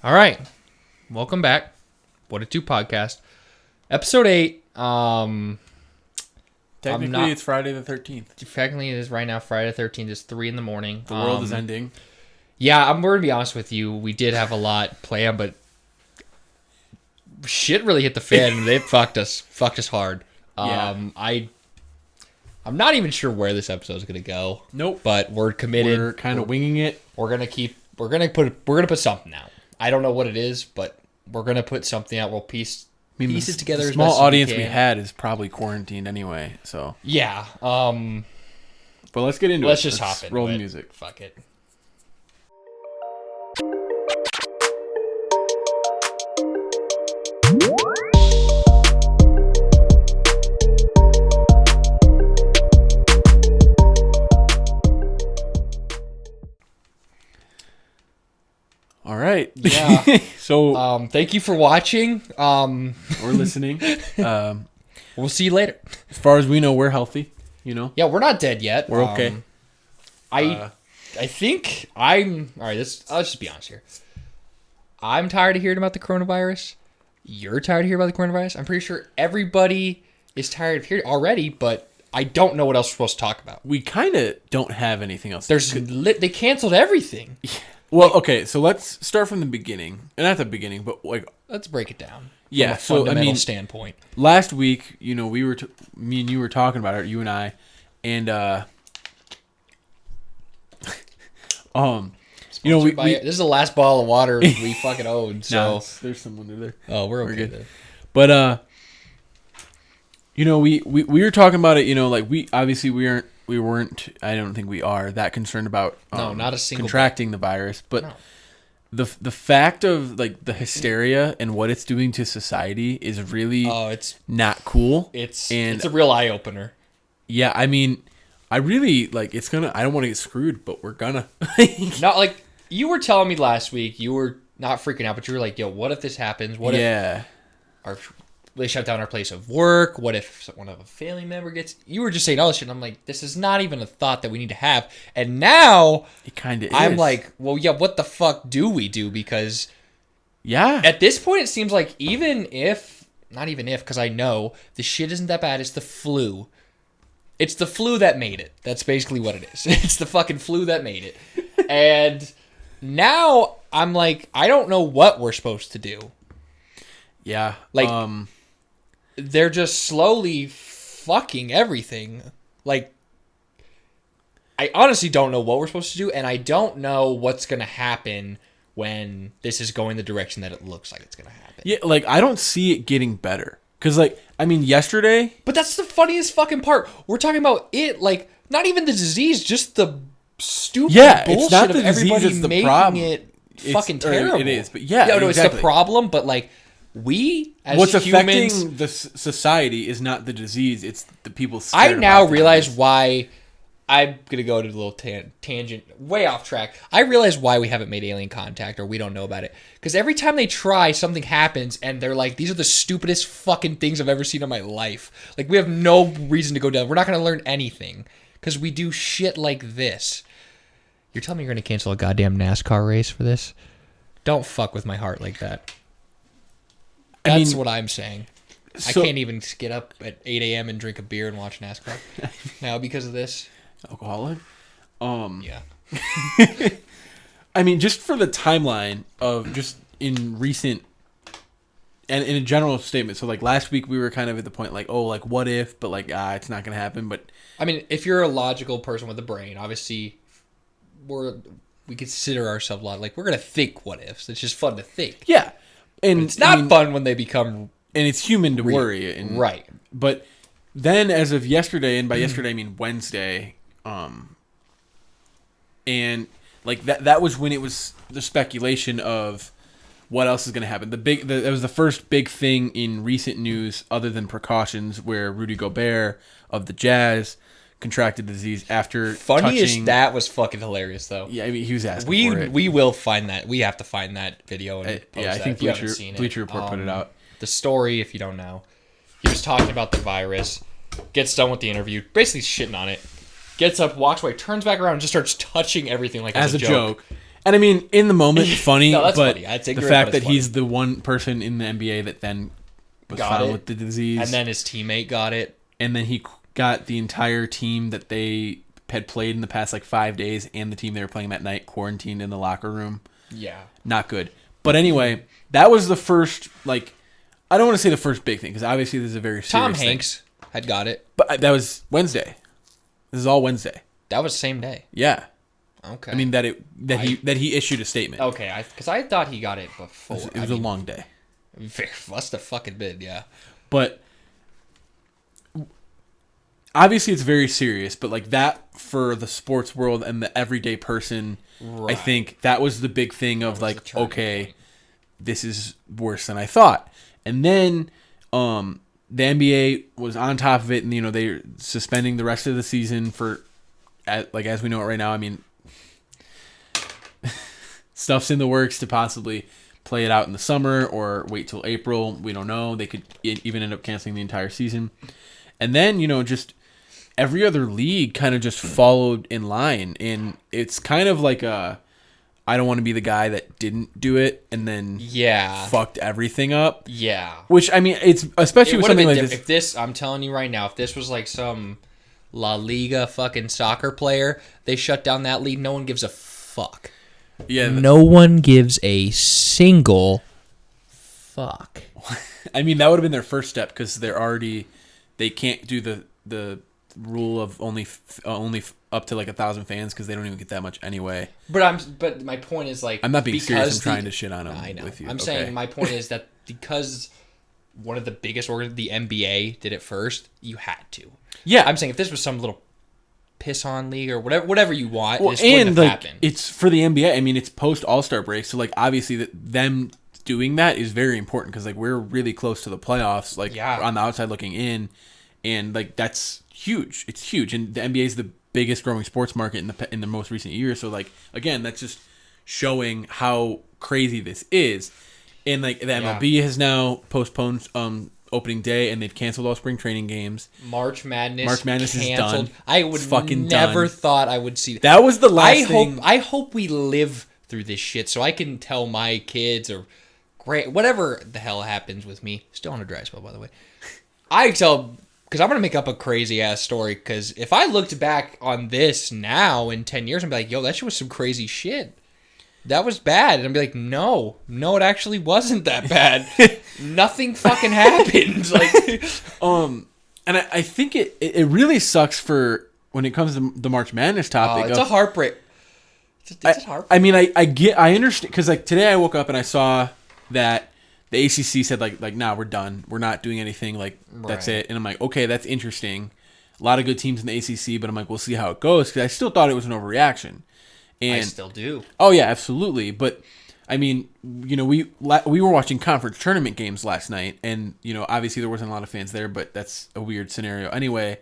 All right. Welcome back. What It Do podcast. Episode 8. Technically, it's Friday the 13th. Technically, it is right now Friday the 13th. It's 3 in the morning. The world is ending. Yeah, I'm going to be honest with you. We did have a lot planned, but shit really hit the fan and they fucked us hard. Yeah. I'm not even sure where this episode is going to go. Nope. But we're committed. We're kind of winging it. We're going to put something out. I don't know what it is, but we're going to put something out. We'll piece it together. The small audience we had is probably quarantined anyway, so. Yeah. But let's get into it. Let's just hop in. Roll the music. Fuck it. All right. Yeah. So thank you for watching. or listening. We'll see you later. As far as we know, we're healthy. You know. Yeah, we're not dead yet. We're okay. I think I'm all right. I'll just be honest here. I'm tired of hearing about the coronavirus. You're tired of hearing about the coronavirus. I'm pretty sure everybody is tired of hearing already, but I don't know what else we're supposed to talk about. We kind of don't have anything else. They canceled everything. Well, okay, so let's start from the beginning. And not the beginning, but like let's break it down. Yeah, from a fundamental standpoint. Last week, you know, me and you were talking about it, you and I, and you know, this is the last bottle of water we fucking owned. So no, there's someone there. Oh, we're okay. Good. But you know, we were talking about it. You know, like we weren't. I don't think we are that concerned about not a single contracting the virus, but. No. The fact of like the hysteria and what it's doing to society is really it's not cool. It's a real eye opener. Yeah, I mean, I really like it's gonna. I don't want to get screwed, but we're gonna. Not like you were telling me last week. You were not freaking out, but you were like, "Yo, what if this happens? What if they shut down our place of work? What if one of a family member gets?" You were just saying all this shit. And I'm like, this is not even a thought that we need to have. And now it kind of is. I'm like, well, yeah, what the fuck do we do? Because at this point, it seems like not even if, because I know the shit isn't that bad. It's the flu. It's the flu that made it. That's basically what it is. It's the fucking flu that made it. And now I'm like, I don't know what we're supposed to do. Yeah. Like, they're just slowly fucking everything. Like, I honestly don't know what we're supposed to do, and I don't know what's going to happen when this is going the direction that it looks like it's going to happen. Yeah, like, I don't see it getting better. Because, like, I mean, yesterday... But that's the funniest fucking part. We're talking about it, like, not even the disease, just the stupid bullshit it's not the of everybody disease, it's the making problem. It fucking terrible. It is, but yeah, no, exactly. It's the problem, but, like... We, as what's humans, affecting the society is not the disease; it's the people. I now realize why. I'm gonna go to a little tangent, way off track. I realize why we haven't made alien contact, or we don't know about it. Because every time they try, something happens, and they're like, "These are the stupidest fucking things I've ever seen in my life." Like, we have no reason to go down. We're not gonna learn anything because we do shit like this. You're telling me you're gonna cancel a goddamn NASCAR race for this? Don't fuck with my heart like that. That's what I'm saying. I can't even get up at 8 a.m. and drink a beer and watch NASCAR now because of this. Alcoholic? Yeah. I mean, just for the timeline of just in recent and in a general statement. So, like, last week we were kind of at the point like, oh, like, what if? But, like, it's not going to happen. But I mean, if you're a logical person with a brain, obviously we consider ourselves a lot. Like, we're going to think what ifs. It's just fun to think. Yeah. And it's not fun when they become... And it's human to worry. And, right. But then as of yesterday, and by yesterday I mean Wednesday, and like that was when it was the speculation of what else is going to happen. That was the first big thing in recent news other than precautions where Rudy Gobert of the Jazz contracted the disease after touching... That was fucking hilarious, though. Yeah, I mean, he was asking for it. We will find that. We have to find that video and post I think Bleacher Report put it out. The story, if you don't know, he was talking about the virus, gets done with the interview, basically shitting on it, gets up, walks away, turns back around, and just starts touching everything like as a joke. And I mean, in the moment, funny, No, that's but funny. It's the ignorant, fact but that it's funny. he's the one person in the NBA that then was Got found it. with the disease, And then his teammate got it. and then he got the entire team that they had played in the past like 5 days, and the team they were playing that night quarantined in the locker room. Yeah. Not good. But anyway, that was the first, like, I don't want to say the first big thing because obviously this is a very serious Tom thing. Hanks had got it. But that was Wednesday. This is all Wednesday. That was the same day. Yeah. Okay. I mean that he issued a statement. Okay, because I thought he got it before. It was a long day. Must have fucking been, yeah. But obviously it's very serious, but like that for the sports world and the everyday person, I Right. think that was the big thing of was like, the turning okay, point. this is worse than I thought. And then the NBA was on top of it, and they're suspending the rest of the season for, like as we know it right now. I mean, stuff's in the works to possibly play it out in the summer or wait till April. We don't know. They could even end up canceling the entire season. And then, just every other league kind of just followed in line. And it's kind of like I don't want to be the guy that didn't do it and then Yeah. fucked everything up. Yeah. Which, I mean, it's especially It with would have something been like if this, I'm telling you right now, if this was like some La Liga fucking soccer player, they shut down that league, no one gives a fuck. Yeah. No one gives a single fuck. I mean, that would have been their first step because they can't do the rule of only up to like 1,000 fans because they don't even get that much anyway. But my point is like I'm not being serious. I'm because trying to shit on them. I know. With you. I'm Okay. saying my point is that because one of the biggest the NBA did it first, you had to. Yeah, I'm saying if this was some little piss on league or whatever you want, well, this wouldn't and have like happened. it's for the NBA. I mean, it's post All-Star break, so like obviously them doing that is very important because like we're really close to the playoffs. Like on the outside looking in, and like that's huge. It's huge, and the NBA is the biggest growing sports market in the most recent years. So like again, that's just showing how crazy this is. And like the MLB has now postponed opening day, and they've canceled all spring training games. March Madness Is canceled. done. I would It's fucking never done. thought I would see That was the last thing. I hope we live through this shit so I can tell my kids or whatever the hell happens with me. Still on a dry spell, by the way. I tell because I'm gonna make up a crazy ass story. Because if I looked back on this now in 10 years, I'd be like, "Yo, that shit was some crazy shit. That was bad." And I'd be like, "No, it actually wasn't that bad. Nothing fucking happened." Like, and I think it really sucks for when it comes to the March Madness topic. it's a heartbreak. It's a heartbreak. I mean, I understand because like today I woke up and I saw that the ACC said like nah, we're done. We're not doing anything. Like that's Right. it. And I'm like, okay, that's interesting. A lot of good teams in the ACC, but I'm like, we'll see how it goes because I still thought it was an overreaction. And I still do. oh yeah, absolutely. But I mean, we were watching conference tournament games last night, and obviously there wasn't a lot of fans there, but that's a weird scenario anyway.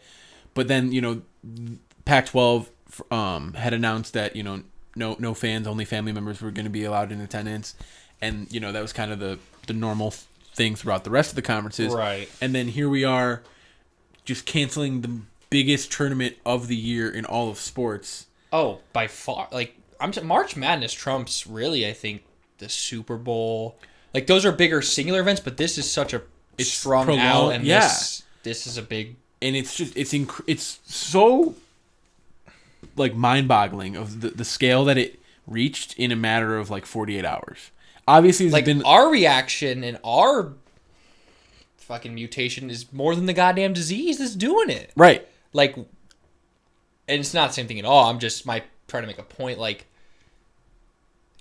But then Pac-12 had announced that no fans, only family members were going to be allowed in attendance, and that was kind of the normal thing throughout the rest of the conferences. Right. And then here we are, just canceling the biggest tournament of the year in all of sports. Oh, by far. Like March Madness trumps really, I think, the Super Bowl. Like those are bigger singular events, but this is such a strung prolonged, out, and yeah. this is a big. And it's just it's so like mind-boggling of the scale that it reached in a matter of like 48 hours. Obviously, there's Like been our reaction and our fucking mutation is more than the goddamn disease that's doing it. right. Like, and it's not the same thing at all. I'm just trying to make a point. Like,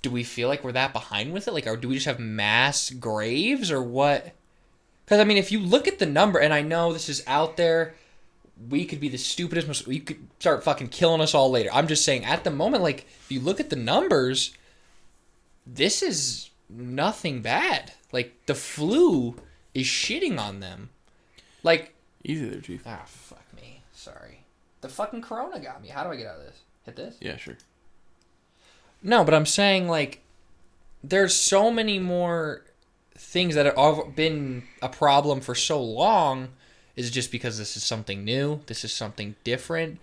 do we feel like we're that behind with it? Like, or do we just have mass graves or what? Because I mean, if you look at the number, and I know this is out there, we could be the stupidest. We could start fucking killing us all later. I'm just saying, at the moment, like, if you look at the numbers, this is nothing bad. Like, the flu is shitting on them. Like, Easy there, Chief. fuck me. Sorry. The fucking corona got me. How do I get out of this? Hit this? Yeah, sure. No, but I'm saying, like, there's so many more things that have been a problem for so long. Is it just because this is something new? This is something different?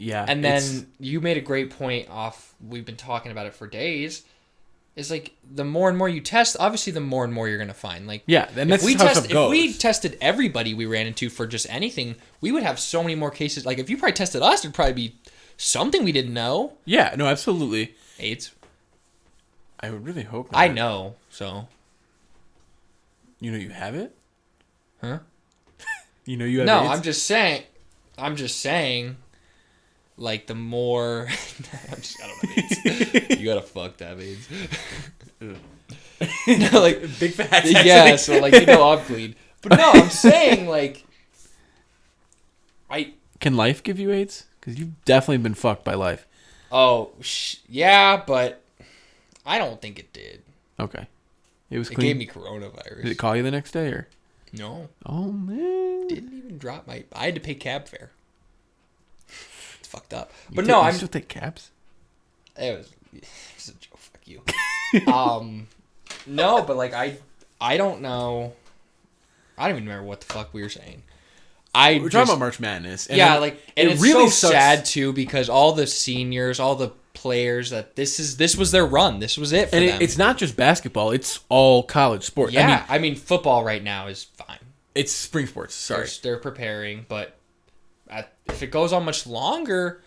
Yeah. And then you made a great point off. We've been talking about it for days. Is like the more and more you test, obviously the more and more you're gonna find. Like and that's how stuff goes. If we tested everybody we ran into for just anything, we would have so many more cases. Like if you probably tested us, it'd probably be something we didn't know. Yeah, no, absolutely. AIDS. I would really hope not. I know, so. You know you have it? Huh? You know you have No, AIDS? I'm just saying, like the more I don't have AIDS. You gotta fuck to have AIDS. No, like big fat. yeah, so like I'm clean. But no, I'm saying like Can life give you AIDS? Because you've definitely been fucked by life. Oh, yeah, but I don't think it did. Okay. It was It clean. gave me coronavirus. Did it call you the next day or? No. Oh man. Didn't even drop I had to pay cab fare. It's fucked up. But You no, you I'm still take cabs. it's a joke. Fuck you. No, but like I don't know. I don't even remember what the fuck we were saying. We're talking about March Madness. And yeah, like and it it's really so sucks. sad too because all the seniors, all the players that this was their run. This was it for And them. it's not just basketball; it's all college sport. Yeah, I mean, football right now is fine. it's spring sports. Sorry, They're preparing, but if it goes on much longer,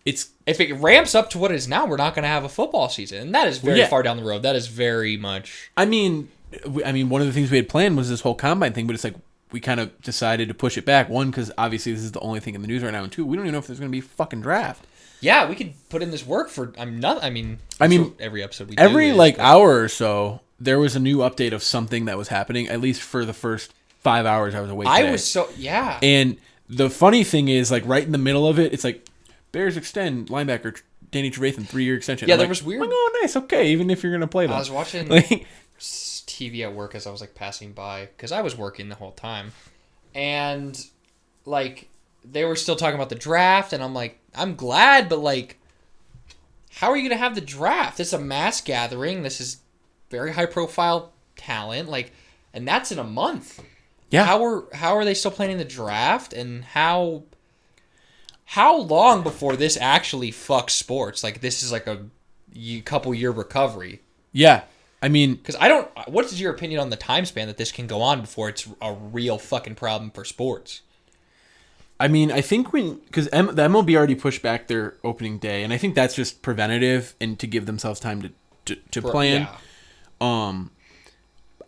it's if it ramps up to what it is now, we're not going to have a football season, and that is very yeah. far down the road. That is very much. I mean, one of the things we had planned was this whole combine thing, but it's like we kind of decided to push it back. One, because obviously this is the only thing in the news right now, and two, we don't even know if there's going to be a fucking draft. Yeah, we could put in this work for. I mean, every episode we every do is, like but- hour or so, there was a new update of something that was happening. At least for the first 5 hours, I was awake. I today. was so yeah. And the funny thing is, like right in the middle of it, it's like Bears extend linebacker Danny Trevathan 3-year extension. Yeah, I'm there like, was weird- I'm like, oh, nice, okay. Even if you're gonna play them, I was watching Like, TV at work as I was like passing by because I was working the whole time, and like they were still talking about the draft, and I'm like, I'm glad, but like, how are you gonna have the draft? It's a mass gathering. This is very high profile talent, like, and that's in a month. yeah, How are they still planning the draft, and how long before this actually fucks sports? Like this is like a couple year recovery. yeah. I mean, Because what is your opinion on the time span that this can go on before it's a real fucking problem for sports? I think because the MLB already pushed back their opening day, and I think that's just preventative and to give themselves time to plan. Yeah.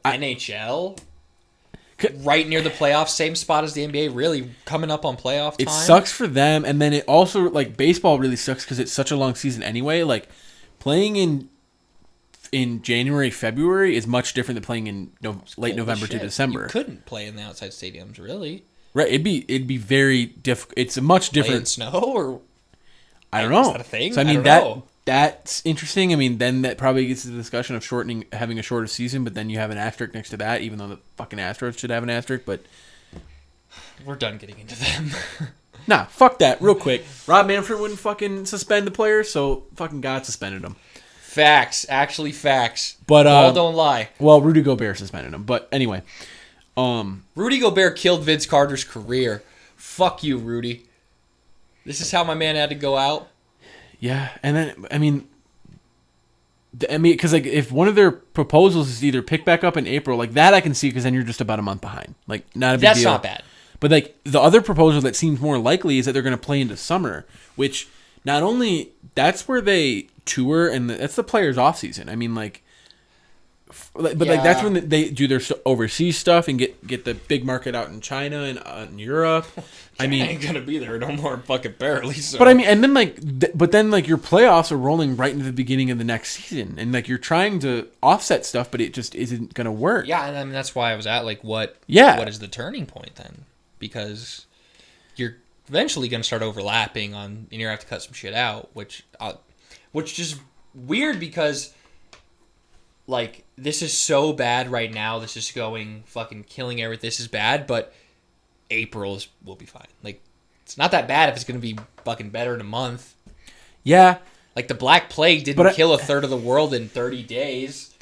NHL, right near the playoffs, same spot as the NBA, really coming up on playoff time. It sucks for them, and then it also like baseball really sucks because it's such a long season anyway. Like playing in January, February is much different than playing in late Holy November to shit. December. You couldn't play in the outside stadiums, really. Right? It'd be very difficult. It's a much Play in different. snow or I don't know. Is that a thing? So I I mean don't know. that's interesting. I mean, then that probably gets to the discussion of having a shorter season, but then you have an asterisk next to that, even though the fucking Astros should have an asterisk. But we're done getting into them. nah, fuck that. Real quick, Rob Manfred wouldn't fucking suspend the players, so fucking God suspended them. Facts, actually facts. But all don't lie. Well, Rudy Gobert suspended him, but anyway, Rudy Gobert killed Vince Carter's career. Fuck you, Rudy. This is how my man had to go out. yeah, and then I mean, because like if one of their proposals is either pick back up in April, like that I can see because then you're just about a month behind. Like not a big That's deal. not bad. But like the other proposal that seems more likely is that they're going to play into summer, which not only that's where they tour and that's the players' off season. I mean, like, like that's Yeah. when they do their overseas stuff and get the big market out in China and in Europe. I mean, ain't gonna be there no more fucking barely. So. but I mean, and then like, but then like your playoffs are rolling right into the beginning of the next season, and like you're trying to offset stuff, but it just isn't going to work. yeah, and I mean that's why I was at like, what is the turning point then? Because you're eventually gonna start overlapping on, and you're gonna have to cut some shit out, which is weird because like this is so bad right now. This is going fucking killing everything. This is bad, but will be fine. Like it's not that bad if it's gonna be fucking better in a month. Yeah. Like the Black Plague didn't kill a third of the world in 30 days.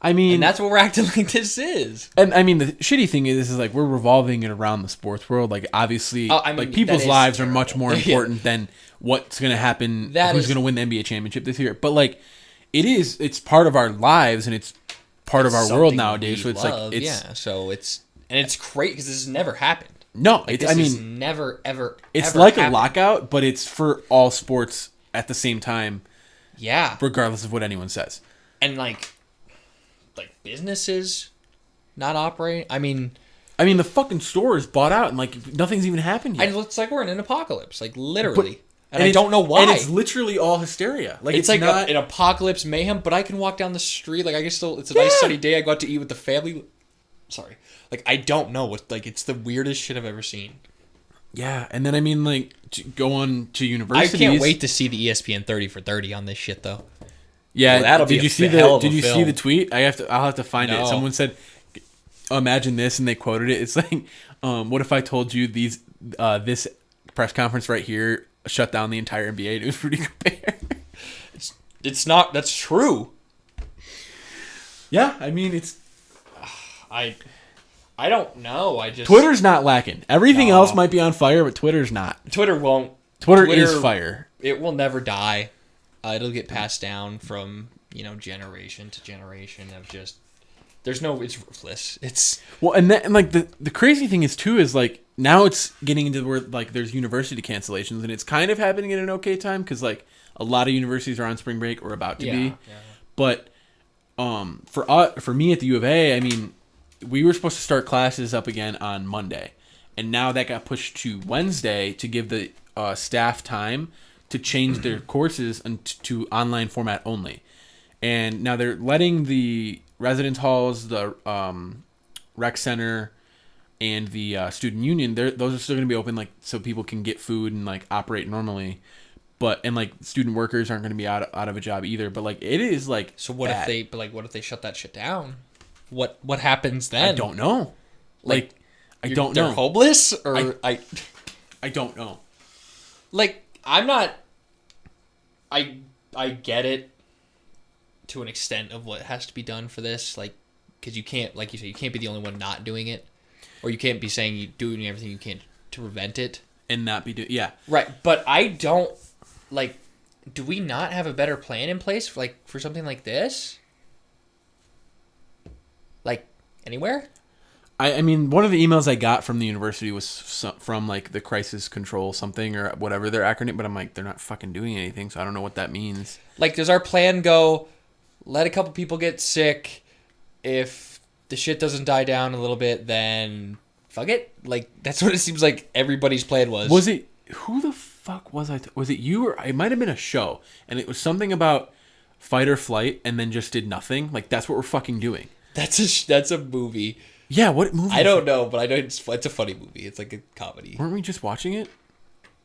I mean, And that's what we're acting like this is. and I mean, the shitty thing is like we're revolving it around the sports world. Like obviously, Oh, I mean, like people's that is lives are much terrible. more Yeah. important than what's going to happen. That Who's is- going to win the NBA championship this year? But like, it's part of our lives and it's part of our world Something nowadays. we So it's love, like yeah. So it's great because this has never happened. no, Like, it's this I has mean, never ever. it's ever like happened. a lockout, but it's for all sports at the same time, Yeah, regardless of what anyone says. and like businesses not operating. I mean, the fucking store is bought out and like nothing's even happened yet. it's like we're in an apocalypse, like literally. and I it's- don't know why. And it's literally all hysteria. Like It's like not, an apocalypse mayhem, but I can walk down the street. Like I can still. It's a nice Yeah. sunny day. I go out to eat with the family. Sorry, like I don't know what. Like it's the weirdest shit I've ever seen. yeah. And then I mean, like to go on to I universities. can't wait to see the ESPN 30 for 30 on this shit though. Yeah, Well, that'll be did a you see hell the of a Did you see film. the tweet? I'll have to find No. it. Someone said, "Imagine this," and they quoted it. It's like, "What if I told you this press conference right here shut down the entire NBA? And it was Rudy Gobert." It's not. That's true. Yeah, I mean it's I don't know. I just Twitter's not lacking. Everything No. else might be on fire, but Twitter's not. Twitter won't. Twitter is fire. It will never die. It'll get passed down from generation to generation of just. There's no. It's ruthless. It's Well, and like the crazy thing is too is like now it's getting into where like there's university cancellations and it's kind of happening at an okay time because like a lot of universities are on spring break or about to be. But for me at the U of A, I mean, we were supposed to start classes up again on Monday, and now that got pushed to Wednesday to give the staff time to change their courses to online format only. And now they're letting the residence halls, the rec center, and the student union. Those are still going to be open, like so people can get food and like operate normally. And like student workers aren't going to be out of a job either. But like it is like So what bad. what if they shut that shit down? What happens then? I don't know. Like I don't They're know. homeless or I don't know. like I'm not. I get it to an extent of what has to be done for this, like because you can't, like you said, you can't be the only one not doing it, or you can't be saying you doing everything you can to prevent it. And not be doing Right, but I don't like. Do we not have a better plan in place for something like this? Like anywhere? I mean, one of the emails I got from the university was from like the crisis control something or whatever their acronym, but I'm like, they're not fucking doing anything, so I don't know what that means. Like, does our plan go? Let a couple people get sick. If the shit doesn't die down a little bit, then fuck it. Like that's what it seems like everybody's plan was. Was it who the fuck was I? Was it you or it might have been a show, and it was something about fight or flight, and then just did nothing. Like that's what we're fucking doing. That's a movie. Yeah, what movie? I don't know, but I know it's a funny movie. It's like a comedy. Weren't we just watching it?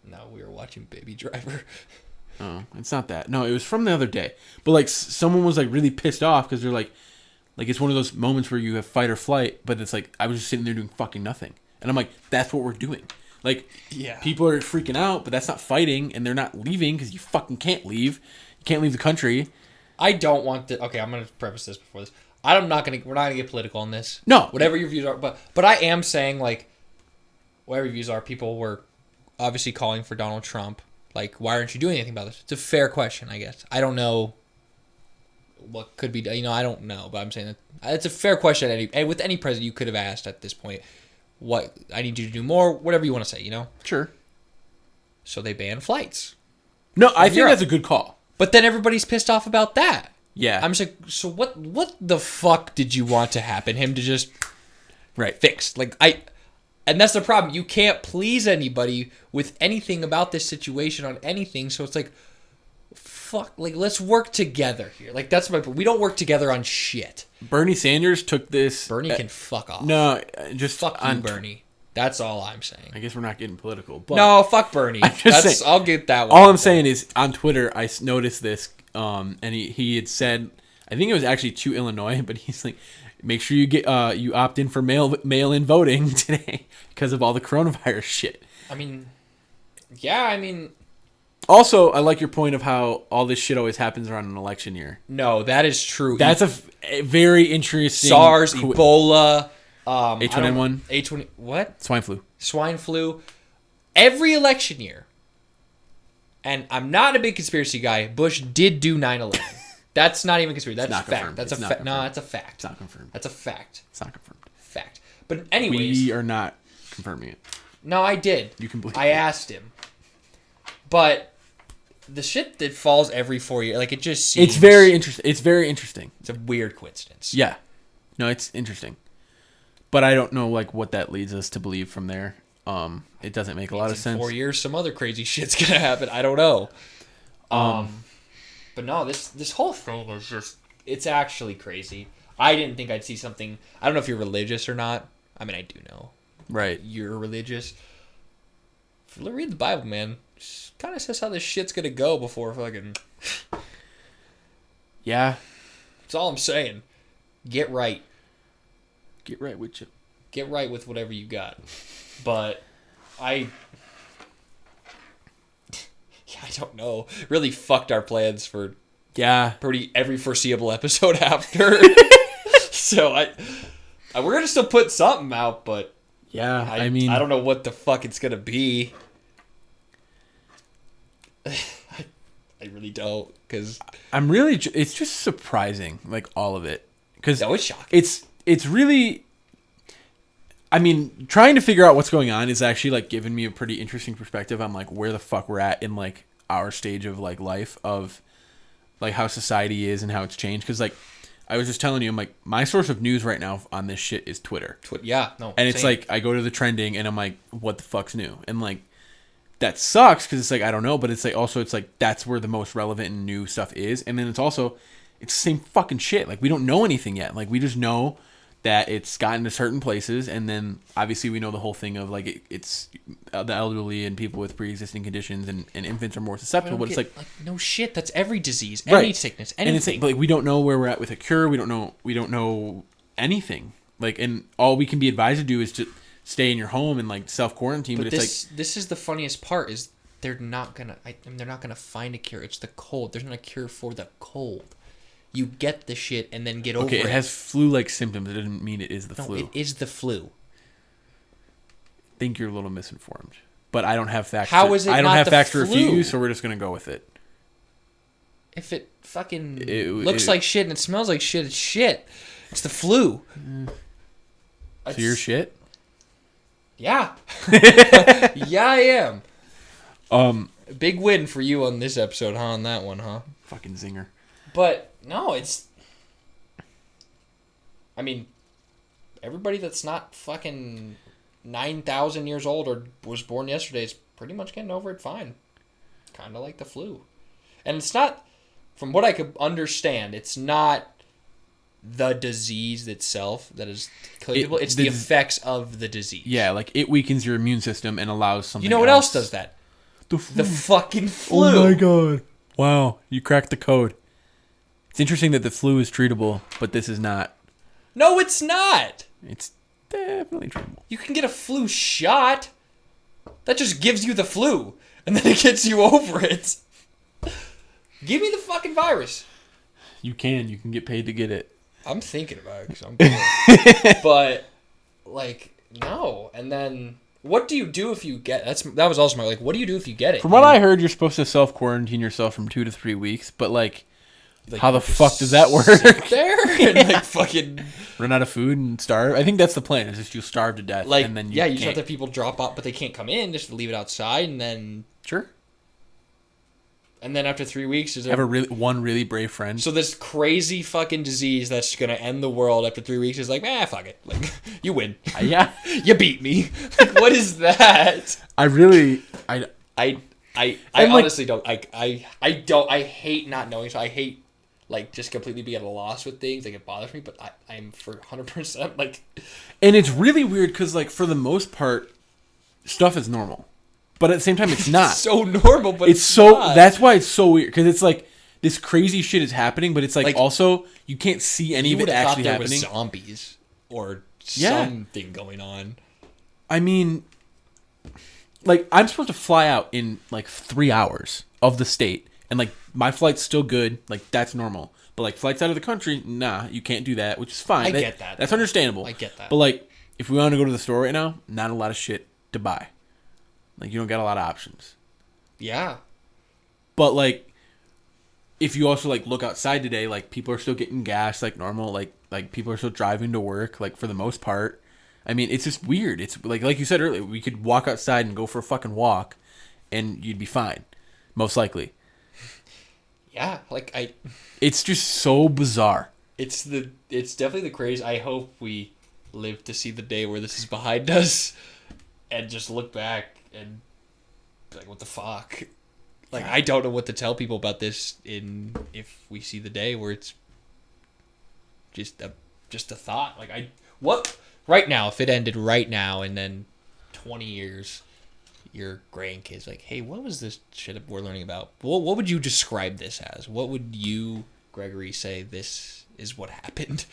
No, we were watching Baby Driver. Oh, it's not that. No, it was from the other day. But like someone was like really pissed off because they're like it's one of those moments where you have fight or flight, but it's like I was just sitting there doing fucking nothing, and I'm like, that's what we're doing. Like, Yeah. people are freaking out, but that's not fighting, and they're not leaving because you fucking can't leave. You can't leave the country. I don't want to. Okay, I'm gonna preface this before this. We're not gonna get political on this. No. Whatever your views are, but I am saying like, whatever your views are, people were obviously calling for Donald Trump. Like, why aren't you doing anything about this? It's a fair question, I guess. I don't know what could be done. I don't know, but I'm saying that it's a fair question. With any president, you could have asked at this point, what I need you to do more, whatever you want to say, Sure. So they ban flights. No, I think Europe. that's a good call. But then everybody's pissed off about that. Yeah. I'm just like, so what the fuck did you want to happen? Him to just right. fixed. And that's the problem. You can't please anybody with anything about this situation on anything. So it's like, fuck, like, let's work together here. Like, that's we don't work together on shit. Bernie Sanders took this. Bernie can fuck off. No, just Fuck you, on Bernie. That's all I'm saying. I guess we're not getting political. But No, fuck Bernie. I'm just saying, I'll get that one. all I'm saying is on Twitter, I noticed this, and he had said, I think it was actually to Illinois, but he's like, make sure you get you opt in for mail-in voting today because of all the coronavirus shit. I mean, yeah, I mean, Also, I like your point of how all this shit always happens around an election year. No, that is true. That's a very interesting. SARS, Ebola, H1N1, H1 what? swine flu. Swine flu. Every election year. And I'm not a big conspiracy guy. Bush did do 9/11. That's not even conspiracy. That's not a fact. confirmed. That's It's a not fact. No, confirmed. that's a fact. It's not confirmed. That's a fact. It's not confirmed. Fact. But anyways, We are not confirming it. no, I did. You can believe I it. asked him. But the shit that falls every 4 years, like it just seems It's very interesting. It's very interesting. It's a weird coincidence. Yeah. No, it's interesting. But I don't know like what that leads us to believe from there. It doesn't make a lot of In sense. 4 years, some other crazy shit's gonna happen. I don't know. But no, this whole thing is just, it's actually crazy. I didn't think I'd see something. I don't know if you're religious or not. I mean, I do know Right. you're religious. Read the Bible, man. Kind of says how this shit's gonna go before fucking. Yeah. That's all I'm saying. Get right. Get right with you. Get right with whatever you got. But I don't know. Really fucked our plans for Yeah. pretty every foreseeable episode after. So we're gonna still put something out, but Yeah. I mean, I don't know what the fuck it's gonna be. I really don't, because I'm really. It's just surprising, like all of it, because that was shocking. it's really. I mean, trying to figure out what's going on is actually like giving me a pretty interesting perspective on like where the fuck we're at in like our stage of like life, of like how society is and how it's changed. Because like I was just telling you, I'm like, my source of news right now on this shit is Twitter. Yeah, no, And it's same. like I go to the trending and I'm like, what the fuck's new? And like that sucks because it's like I don't know, but it's like also it's like that's where the most relevant and new stuff is. And then it's also it's the same fucking shit. Like we don't know anything yet. Like we just know that it's gotten to certain places, and then obviously we know the whole thing of like it's the elderly and people with pre-existing conditions and infants are more susceptible. But it's like no shit. That's every disease, any Right. sickness, and anything. it's like we don't know where we're at with a cure. We don't know anything. Like, and all we can be advised to do is to stay in your home and like self quarantine. But it's this is the funniest part is they're not gonna. They're not gonna find a cure. It's the cold. There's not a cure for the cold. You get the shit and then get over it. okay. It has flu-like symptoms. It doesn't mean it is the flu. It is the flu. I think you're a little misinformed. But I don't have facts. How is it I don't not have the facts to refute flu? you, so we're just gonna go with it. If it fucking it- looks like shit and it smells like shit, it's shit. It's the flu. So you're shit. Yeah. Yeah, I am. Um, Big win for you on this episode, huh? On that one, huh? fucking zinger. But no, it's. I mean, everybody that's not fucking 9,000 years old or was born yesterday is pretty much getting over it fine. Kind of like the flu. And it's not, from what I could understand, it's not the disease itself that is killing people. It's the effects of the disease. Yeah, like it weakens your immune system and allows something. You know what else does that? The The fucking flu. Oh my god! Wow, you cracked the code. It's interesting that the flu is treatable, but this is not. No, it's not. It's definitely treatable. You can get a flu shot. That just gives you the flu. And then it gets you over it. Give me the fucking virus. You can get paid to get it. I'm thinking about it because I'm bored. But, like, no. And then, what do you do if you get... That was also my... Like, what do you do if you get it? From what I heard, you're supposed to self-quarantine yourself from 2 to 3 weeks, but like how the just fuck does that work? sit there and, like, fucking... Run out of food and starve? I think that's the plan, is just you'll starve to death. Like, and then you just can't. have to have people drop off, but they can't come in. Just leave it outside, and then... Sure. And then after 3 weeks... Have one really brave friend. So this crazy fucking disease that's gonna end the world after 3 weeks is like, fuck it. Like, you win. Yeah. You beat me. Like, what is that? I honestly don't. I hate not knowing. So I hate, like, just completely being at a loss with things. Like, it bothers me, but I'm for 100%, like... And it's really weird because, like, for the most part, stuff is normal. But at the same time, it's not. so normal, but it's so... not. That's why it's so weird. Because it's like, this crazy shit is happening, but it's like also, you can't see any You of it would have thought actually there happening. was zombies or Yeah. something going on. I mean, like, I'm supposed to fly out in, like, 3 hours. of the state, and like my flight's still good, like that's normal. But like flights out of the country, nah, you can't do that, which is fine. I get that, That's though. understandable. I get that. But like, if we want to go to the store right now, not a lot of shit to buy. Like you don't got a lot of options. Yeah. But like, if you also like look outside today, like people are still getting gas like normal. Like people are still driving to work. Like for the most part, I mean, it's just weird. It's like you said earlier, we could walk outside and go for a fucking walk, and you'd be fine, most likely. Yeah, It's just so bizarre. it's definitely the craze. I hope we live to see the day where this is behind us, and just look back and be like, what the fuck? Like, I don't know what to tell people about this if we see the day where it's just a thought. Like, what right now, if it ended right now and then 20 years, your grandkids like, hey, what was this shit we're learning about? What would you describe this as? What would you, Gregory, say this is what happened?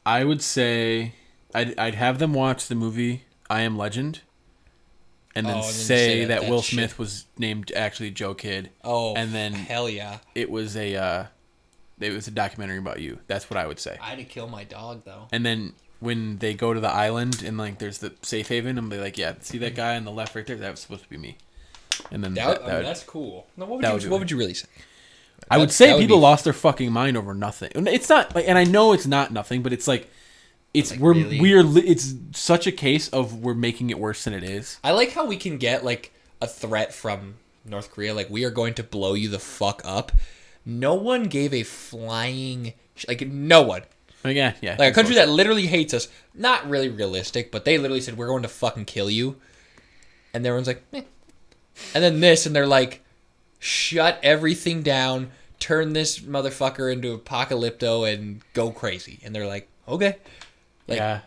I would say I'd have them watch the movie I Am Legend, and then say that Will Smith shit was named actually Joe Kidd. Oh, and then hell yeah, it was a documentary about you. That's what I would say. I'd kill my dog though. And then when they go to the island and like there's the safe haven, I'm like, yeah, see that guy on the left right there? That was supposed to be me. And then that's cool. No, what would you really say? I would say people lost their fucking mind over nothing. It's not like, and I know it's not nothing, but it's like, it's such a case of we're making it worse than it is. I like how we can get like a threat from North Korea, like we are going to blow you the fuck up. No one gave a flying no one. Yeah. Like a country that literally hates us. Not really realistic, but they literally said we're going to fucking kill you, and everyone's like, meh. And then and they're like, shut everything down, turn this motherfucker into apocalypto, and go crazy. And they're like, okay. Like, yeah.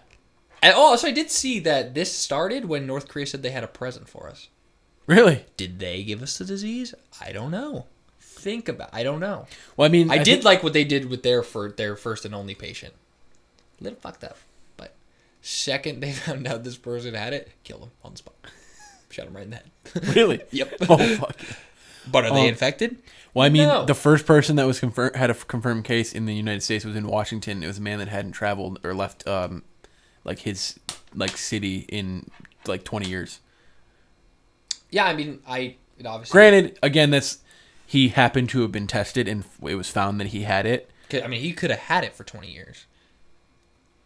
And also, I did see that this started when North Korea said they had a present for us. Really? Did they give us the disease? I don't know. I don't know. Well, I mean, I did like what they did with their first and only patient. A little fucked up, but second they found out this person had it, killed him on the spot. Shot him right in the head. Really? Yep. Oh fuck. But are they infected? Well, I mean, No. the first person that was had a confirmed case in the United States was in Washington. It was a man that hadn't traveled or left like his city in like 20 years. Yeah, I mean, it obviously. Granted, again, he happened to have been tested and it was found that he had it. I mean, he could have had it for 20 years.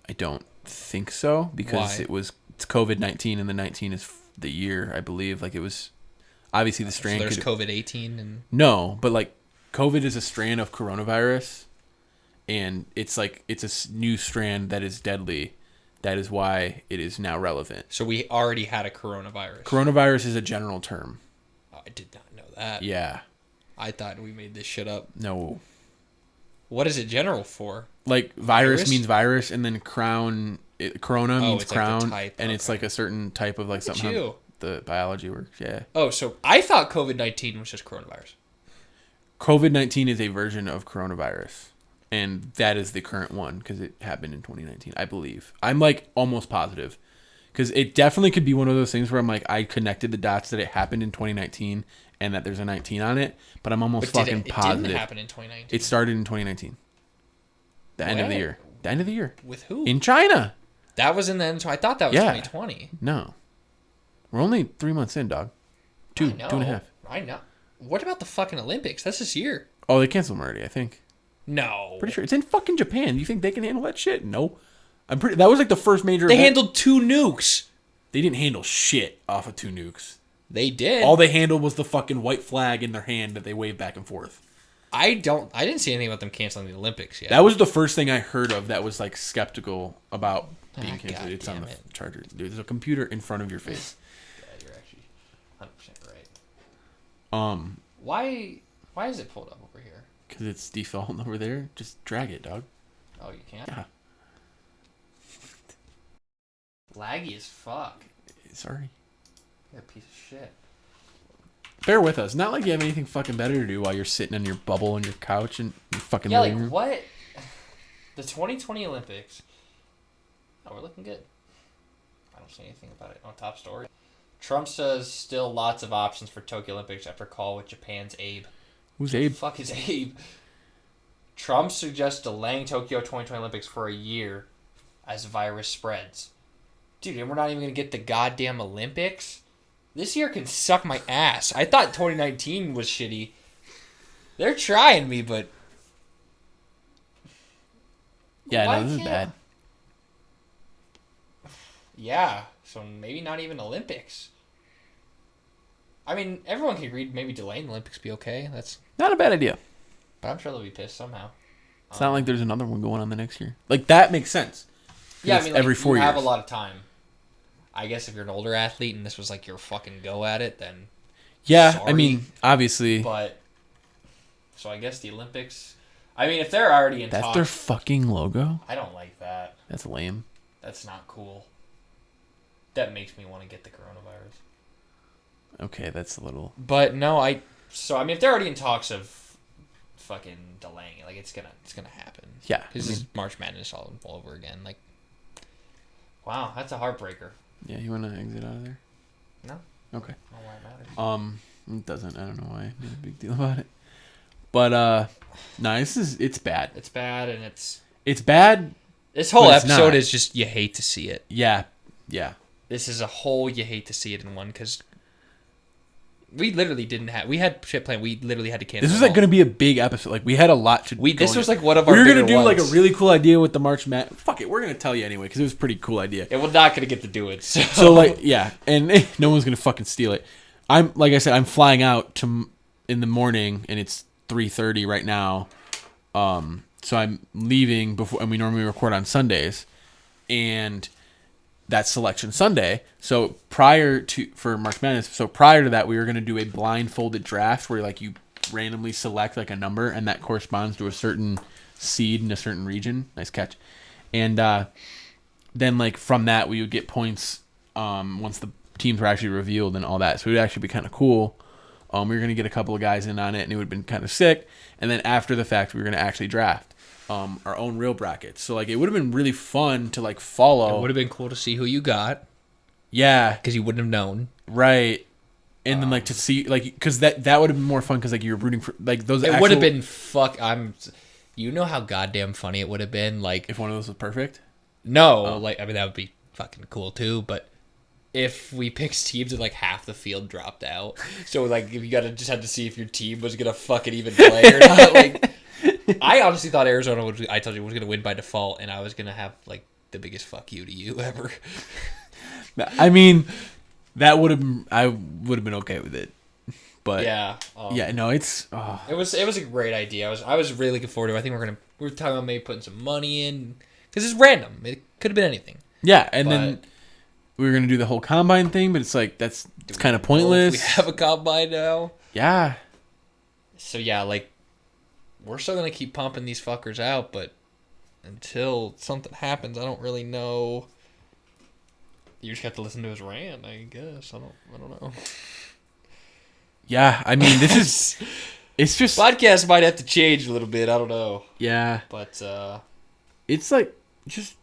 I don't think so because Why? it's COVID-19 and the 19 is the year, I believe. Like it was obviously the strain. So there's COVID-18 and no, but like COVID is a strand of coronavirus, and it's a new strand that is deadly. That is why it is now relevant. so we already had a coronavirus. Coronavirus is a general term. Oh, I did not know that. Yeah. I thought we made this shit up. No. What is it general for? Like virus means virus, and then corona means it's like the crown, type, and it's okay. like a certain type of like something. you. The biology works. Yeah. Oh, so I thought COVID-19 was just coronavirus. COVID-19 is a version of coronavirus, and that is the current one because it happened in 2019, I believe. I'm like almost positive because it definitely could be one of those things where I'm like I connected the dots that it happened in 2019 and that there's a 19 on it, but I'm almost fucking positive. It didn't happen in 2019. It started in 2019. The end of the year. The end of the year. With who? In China. That was in the end, so I thought that was 2020. No. We're only 3 months in, dog. Two and a half. I know. What about the fucking Olympics? That's this year. Oh, they canceled them already, I think. No. Pretty sure. It's in fucking Japan. You think they can handle that shit? No. That was like the first major They event. handled 2 nukes. They didn't handle shit off of 2 nukes. They did. All they handled was the fucking white flag in their hand that they waved back and forth. I didn't see anything about them canceling the Olympics yet. That was the first thing I heard of that was like skeptical about being canceled. God It's on damn the it. charger. Dude, there's a computer in front of your face. Yeah, you're actually 100% Um, right. Why is it pulled up over here? because it's default over there. Just drag it, dog. Oh, you can't? Yeah. Laggy as fuck. Sorry. You're a piece of shit. Bear with us. Not like you have anything fucking better to do while you're sitting on your bubble on your couch and your fucking Yeah, living like room. what? The 2020 Olympics. Oh, we're looking good. I don't see anything about it on top story. Trump says still lots of options for Tokyo Olympics after call with Japan's Abe. Who's Abe? Fuck is Abe? Trump suggests delaying Tokyo 2020 Olympics for a year as virus spreads. Dude, and we're not even going to get the goddamn Olympics? This year can suck my ass. I thought 2019 was shitty. They're trying me, but... Yeah, Why no, this is can't- bad. Yeah, so maybe not even Olympics. I mean, everyone can agree maybe delaying the Olympics be okay. That's, Not a bad idea. but I'm sure they'll be pissed somehow. It's not like there's another one going on the next year. Like, that makes sense. Yeah, I It's mean, like, every 4 you have a years. lot of time. I guess if you're an older athlete and this was like your fucking go at it, then... Yeah, Sorry. I mean, obviously, But... So I guess the Olympics... I mean, if they're already in that's talks... their fucking logo. I don't like that. That's lame. That's not cool. That makes me want to get the coronavirus. Okay, that's a little. But no, So I mean, if they're already in talks of fucking delaying it, like it's gonna happen. Yeah, This I is mean- March Madness all over again. Like, wow, that's a heartbreaker. Yeah, you want to exit out of there? No, Okay. I don't know why it matters. It doesn't. I don't know why I made a big deal about it. But no, it's bad. It's bad, and It's bad. this whole But it's episode not. is just you hate to see it. Yeah. This is a whole you hate to see it in one because we literally didn't have. We had shit planned. We literally had to cancel. This was them like all. going to be a big episode. Like we had a lot to. This going was on. like one of our. We were gonna gonna do like a ones. really cool idea with the March Madness. Fuck it, we're gonna tell you anyway because it was a pretty cool idea. Yeah, we're not gonna get to do it. So like yeah, and no one's gonna fucking steal it. I'm like I said, I'm flying out in the morning, and it's 3:30 right now. So I'm leaving before, and we normally record on Sundays, and that's Selection Sunday. So for March Madness, prior to that, we were gonna do a blindfolded draft where like you randomly select like a number, and that corresponds to a certain seed in a certain region. Nice catch. And then like from that, we would get points once the teams were actually revealed and all that. So it would actually be kind of cool. We were going to get a couple of guys in on it, and it would have been kind of sick. And then after the fact, we were going to actually draft our own real brackets. So like it would have been really fun to like follow. It would have been cool to see who you got Yeah, because you wouldn't have known. right. And then like to see like because that would have been more fun because like you're rooting for like those. It would have been You know how goddamn funny it would have been. Like if one of those was perfect. no, like I mean that would be fucking cool too. But if we picked teams and like half the field dropped out, so like if you just had to see if your team was gonna fucking even play or not. Like I honestly thought Arizona was gonna win by default, and I was gonna have like the biggest fuck you to you ever. I mean, I would have been okay with it, but Yeah. yeah, no, it's It was a great idea. I was really looking forward to it. I think we were talking about maybe putting some money in because it's random. It could have been anything. yeah, and then But- we were gonna do the whole combine thing, but it's like it's kind of We pointless. have a combine now. Yeah, So yeah, like we're still gonna keep pumping these fuckers out, but until something happens, I don't really know. You just have to listen to his rant, I guess. I don't know. yeah. I mean, it's just Podcast might have to change a little bit. I don't know, yeah. but It's like just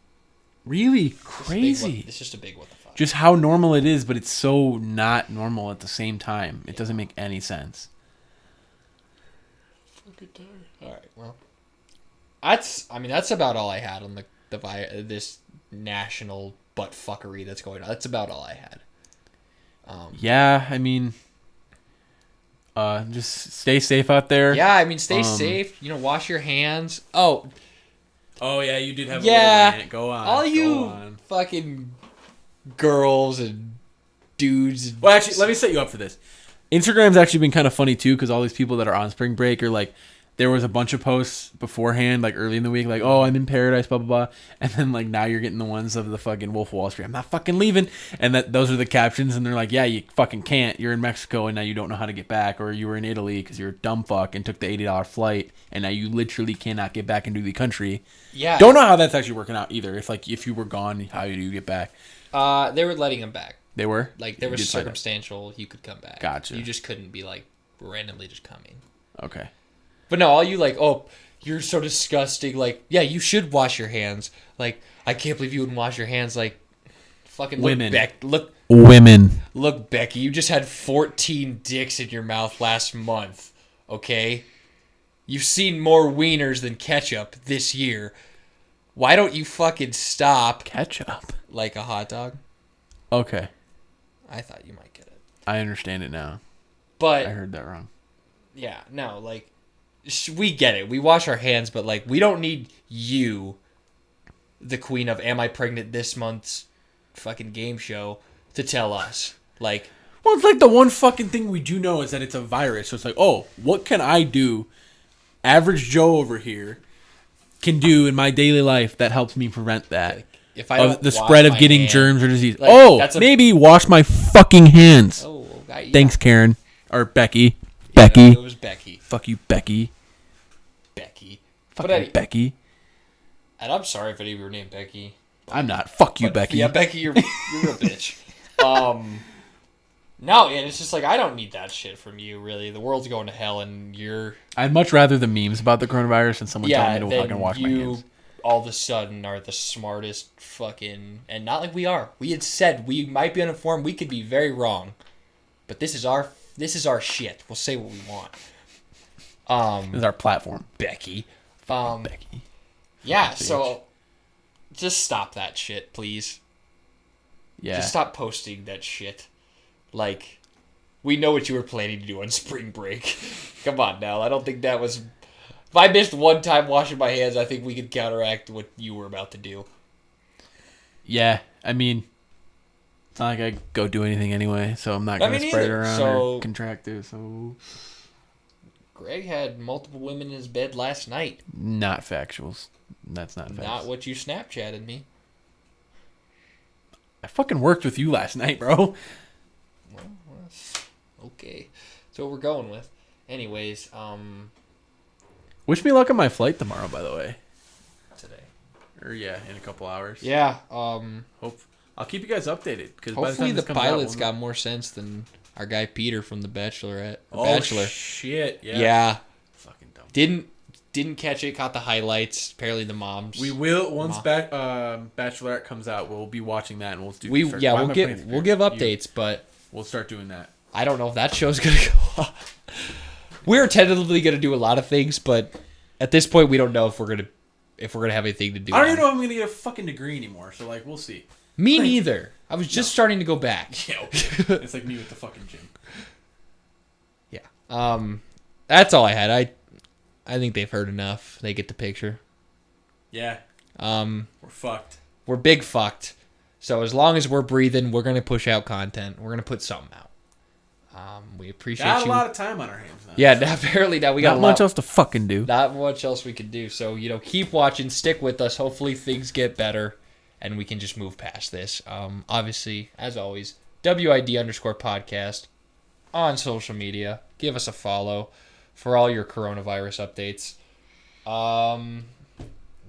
really it's crazy. It's just a big what the fuck. Just how normal it is, but it's so not normal at the same time. It doesn't make any sense. All right, well, that's about all I had on this national butt fuckery that's going on. That's about all I had. Yeah, I mean, just stay safe out there. Yeah, I mean, stay safe. Wash your hands. Oh, yeah, you did have yeah. a little rant. Go on. All you go on. fucking girls and dudes. And Well, actually, let me set you up for this. Instagram's actually been kind of funny too, because all these people that are on spring break are like, there was a bunch of posts beforehand, like early in the week, like, oh, I'm in paradise, blah, blah, blah. And then, like, now you're getting the ones of the fucking Wolf of Wall Street. I'm not fucking leaving. And those are the captions. And they're like, yeah, you fucking can't. You're in Mexico and now you don't know how to get back. Or you were in Italy because you're a dumb fuck and took the $80 flight. And now you literally cannot get back into the country. Yeah. Don't know how that's actually working out either. If you were gone, how do you get back? They were letting him back. They were? Like, there You was did say that. circumstantial. You could come back. Gotcha. You just couldn't be, like, randomly just coming. Okay. But no, all you like, oh, you're so disgusting. Like, yeah, you should wash your hands. Like, I can't believe you wouldn't wash your hands. Like, fucking Women. Look, women. Look, Becky, you just had 14 dicks in your mouth last month, okay? You've seen more wieners than ketchup this year. Why don't you fucking stop? Ketchup. Like a hot dog? Okay. I thought you might get it. I understand it now. But, I heard that wrong. yeah, no, like, we get it. We wash our hands, but, like, we don't need you, the queen of Am I Pregnant This Month's fucking game show, to tell us. Like, Well, it's like the one fucking thing we do know is that it's a virus. So it's like, oh, what can I do? Average Joe over here can do in my daily life that helps me prevent that. if I don't Of the wash spread of my getting hand- germs or disease. Like, Oh, that's a- maybe wash my fucking hands. Oh, yeah. Thanks, Karen. Or Becky. Yeah, Becky. it was Becky. Fuck you, Becky. Becky. Fuck But you, Becky. And I'm sorry if any of you were named Becky. I'm not. Fuck you, But, Becky. Yeah, Becky, you're a bitch. No, and it's just like, I don't need that shit from you, really. The world's going to hell, and you're... I'd much rather the memes about the coronavirus than someone Yeah, telling me to fucking then wash my you hands. all of a sudden are the smartest fucking... And not like we are. We had said we might be uninformed. We could be very wrong. But this is our shit. We'll say what we want. This is our platform. Becky. Becky. Yeah, Bitch. so... Just stop that shit, please. Yeah. Just stop posting that shit. Like, we know what you were planning to do on spring break. Come on now. I don't think that was... If I missed one time washing my hands, I think we could counteract what you were about to do. Yeah. I mean, it's not like I go do anything anyway, so I'm not going to mean, spread it neither. around So- or contract it, so... Greg had multiple women in his bed last night. Not factuals. That's not facts. Not what you Snapchatted me. I fucking worked with you last night, bro. Well, okay. That's what we're going with. Anyways, Wish me luck on my flight tomorrow, by the way. today. Or yeah, in a couple hours. Yeah, Hope I'll keep you guys updated because hopefully the pilots got more sense than our guy Peter from The Bachelorette. Bachelor. Shit! Yeah. Yeah. Fucking dumb. Didn't catch it, caught the highlights. Apparently the moms. We will once Bachelorette comes out. We'll be watching that and we'll do. We'll give updates, but We'll start doing that. I don't know if that show's gonna go on. We're tentatively gonna do a lot of things, but at this point we don't know if we're gonna have anything to do. I don't even know if I'm gonna get a fucking degree anymore. So like, we'll see. Me neither. I was just starting to go back. Yeah, okay. It's like me with the fucking gym. Yeah. That's all I had. I think they've heard enough. They get the picture. Yeah. We're fucked. We're big fucked. So as long as we're breathing, we're gonna push out content. We're gonna put something out. We appreciate Got you. a lot of time on our hands now. Yeah, apparently now we got Not much else to fucking do. Not much else we could do. So, keep watching, stick with us. Hopefully things get better and we can just move past this. Obviously, as always, WID_podcast on social media. Give us a follow for all your coronavirus updates.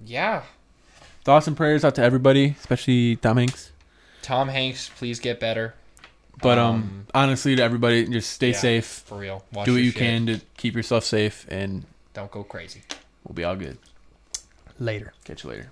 Yeah. Thoughts and prayers out to everybody, especially Tom Hanks. Tom Hanks, please get better. But honestly, to everybody, just stay safe. For real. Watch Do what your you shit. can to keep yourself safe, and Don't go crazy. we'll be all good. Later. Catch you later.